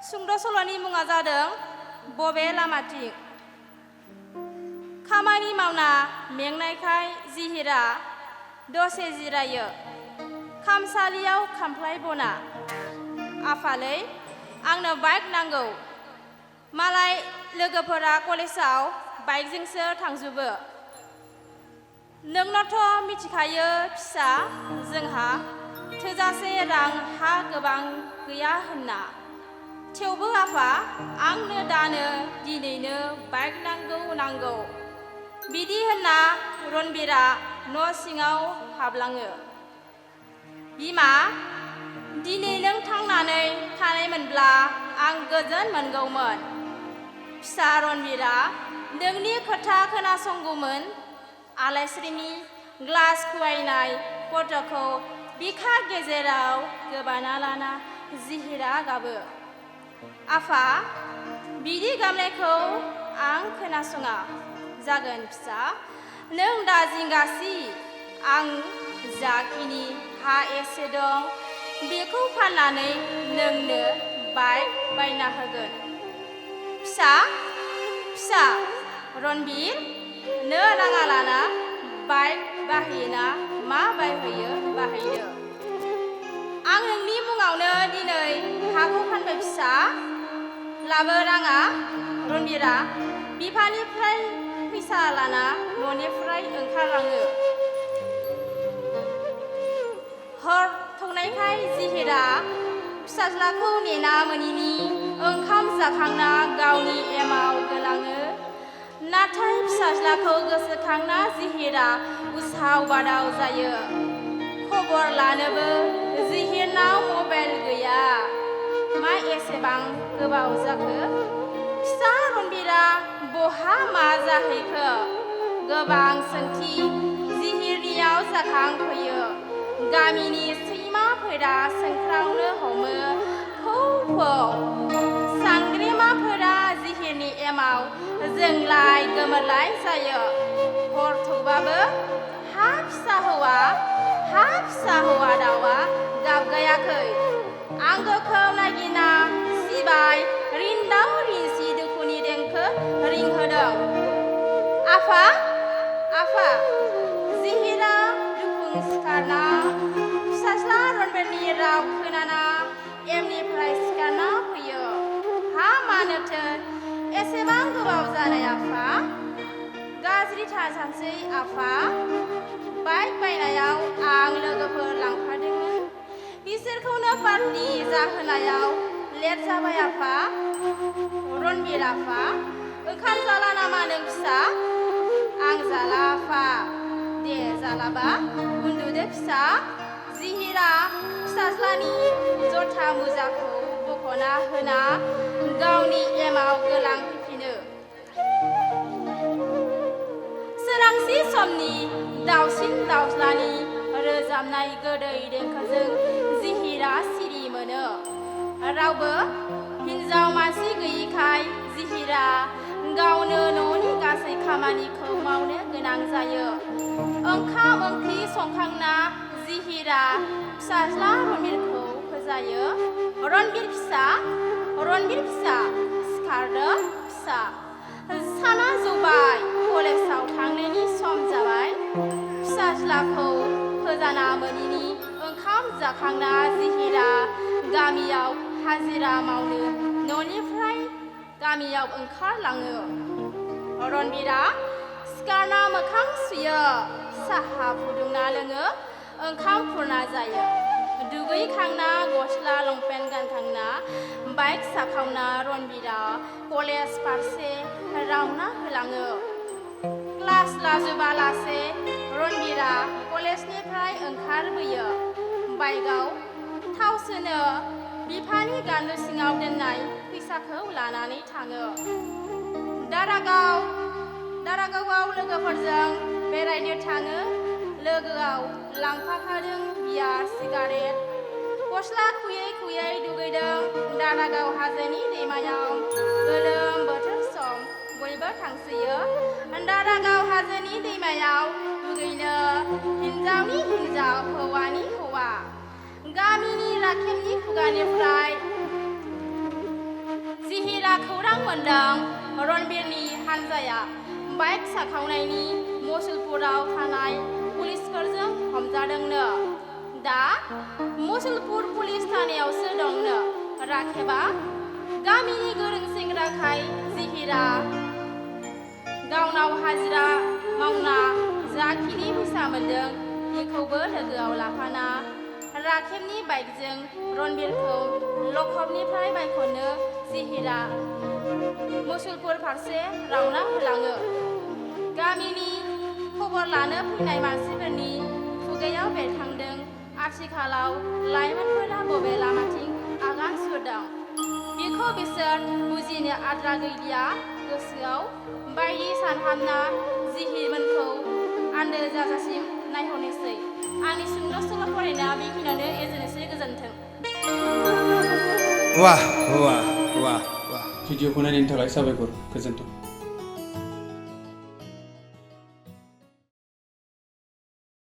सुंद' सल'नि मुङा जादों बबे लामाथिं। खामानि मावना मेंनायखाय जिहिरा दसे जिरायो खामसालियाव खामफ्लाय बना। आफालै आंनो बाइक नांगौ। मालाय लोगोफोरा कलेजाव बाइकजोंसो थांजोबो। नोंनाथ' मिथिखायो फिसा जोंहा थोजासे रां हा गोबां गैया होनना। थेवबो आफा आंनो दानो दिनैनो बाइक नांगौ बिदि होनना रनबिरा न' सिङाव हाबलाङो। बिमा दिनै नों थांनानै थानायमोनब्ला आं गोजोन मोनगौमोन। फिसा रनबिरा नोंनि खोथा खोनासंगौमोन। आलायस्रिनि ग्लास खुवायनाय फट'खौ बिखा गेजेराव गोबाना लाना जिहिरा गाबो। आफा बिदि गाबनायखौ आं खोनासङा। जागोन फिसा नों दा जिंगासि आं जाखिनि हा एसे दं बेखौ फाननानै नोंनो बाइक बायना होगोन। फिसा रनबिर नो राङा लाना बाइक बाहैयोना मा बायहोयो बाहैदो। आं नोंनि मुङावनो दिनै हाखौ फानबाय फिसा। लाबो राङा। रनबिरा बिफानिफ्राय फैसा लाना न'निफ्राय ओंखारलाङो। हर थौनायखाय जिहिरा फिसाज्लाखौ नेना मोनिनि ओंखाम जाखांना गावनि एमाव गोलाङो। नाथाय फिसाज्लाखौ गोसोखांना जिहिरा उसाव बादाव जायो। खबर लानोबो जिहिरनाव मबाइल गैया। मा एसेबां गोबाव जाखो? फिसा रनबिरा बहा मा जाहैखो? गोबां सोंथि जिहिरनियाव जाखांफैयो। गामिनि सैमाफोरा सोंख्रावनो हमो फौ। सांग्रेमाफोरा जिहिरनि एमाव जोंलाय गोमोरलाय जायो। हर थौबाबो हा फिसा हौवा दाउआ गाबगायाखै। आंगोखौ नागिरना सिबाय रिन्दाव रिनसि दुखुनि देंखो रिंहोदों। आफा जिहिरा दुखुं सिखारना फिसाज्ला रनबिरनि राव खोनाना एमनिफ्राय सिखारना फैयो। हा मानोथो एसेबां गोबाव जानाय आफा? गाज्रिथार सानसै आफा। बाइक बायनायाव आं लोगोफोर लांफादोंमोन। बिसोरखौनो पार्टि जाहोनायाव लेट जाबाय आफा। रनबिर आफा ओंखाम जाला नामा नों फिसा? आं जाला आफा। दे जालाबा उन्दुदो फिसा। जिहिरा फिसाज्लानि जथा मुजाखौ बख'ना होना गावनि एमाव गोलांफैफिनो। सोरांसि समनि दाउसिन दाउज्लानि रोजाबनाय गोदै देंखोजों जिहिरा सिरि मोनो। रावबो हिन्जाव मानसि गैयिखाय जिहिरा गावनो न'नि गासै खामानिखौ मावनो गोनां जायो। ओंखाम ओंख्रि संखांना जिहिरा फिसाज्ला रनबिरखौ फोजायो। रनबिर फिसा सिखारदो फिसा। साना जौबाय कलेजाव थांनायनि सम जाबाय। फिसाज्लाखौ फोजाना मोनिनि ओंखाम जाखांना जिहिरा गामियाव हाजिरा मावनो न'निफ्राय गामियाव ओंखारलाङो। रनबिरा सिखारना मोखां सुयो साहा फुदुंना लोङो ओंखाम खुरना जायो। दुगैखांना गस्ला लंपेन्ट गानखांना बाइक साखावना रनबिरा कलेज फारसे रावना होलाङो। क्लास लाजोबालासे रनबिरा कलेजनिफ्राय ओंखारबोयो। बाइकआव थाव सोनो बिफानि गान्दु सिङाव दोननाय फैसाखौ लानानै थाङो। दारागावआव लोगोफोरजों बेरायनो थाङो। लोगोआव लांफाखादों बियार सिगारेट। गस्ला खुयै दुगैदों दारागाव हाजोनि दैमायाव। गोलोम बोथोर सम बयबो थांसोयो दारागाव हाजोनि दैमायाव दुगैनो। हिन्जावनि हिन्जाव हौवानि हौवा। गामिनि राखेबनि खुगानिफ्राय खौरां मोनदों रणबीरनि हानजाया बाइक साखावनायनि मुसलपुराव थानाय पुलिसफोरजों हमजादोंनो। दा मुसलपुर पुलिस थानायावसो दंनो। राखेबा गामिनि गोरों सेंग्राखाय जिहिरा गावनाव हाजिरा मावना जाखिनि फैसा मोनदों बेखौबो लोगोआव लाफाना राखेबनि बाइकजों रणबीरखौ लखबनिफ्राय बायख'नो जिहिरा मुसलपुर फारसे रावना होलाङो। गामिनि खबर लानो फैनाय मानसिफोरनि खुगायाव बेरखांदों आथिखालाव लाइमोनफोरा बबे लामाथिं आगान सुरदों बेखौ बिसोर बुजिनो आद्रा गैलिया। गोसोआव बायदि सानहाबना जिहिरमोनखौ आन्दो जाजासिम नायहरनोसै। आंनि सुंद' सल' फरायनाया बेखिनियावनो एजेनोसै। गोजोन्थों। वाह वाह वाह वाह। भिडिअखौ नायनायनि थाखाय साबायखर। गोजोन्थों।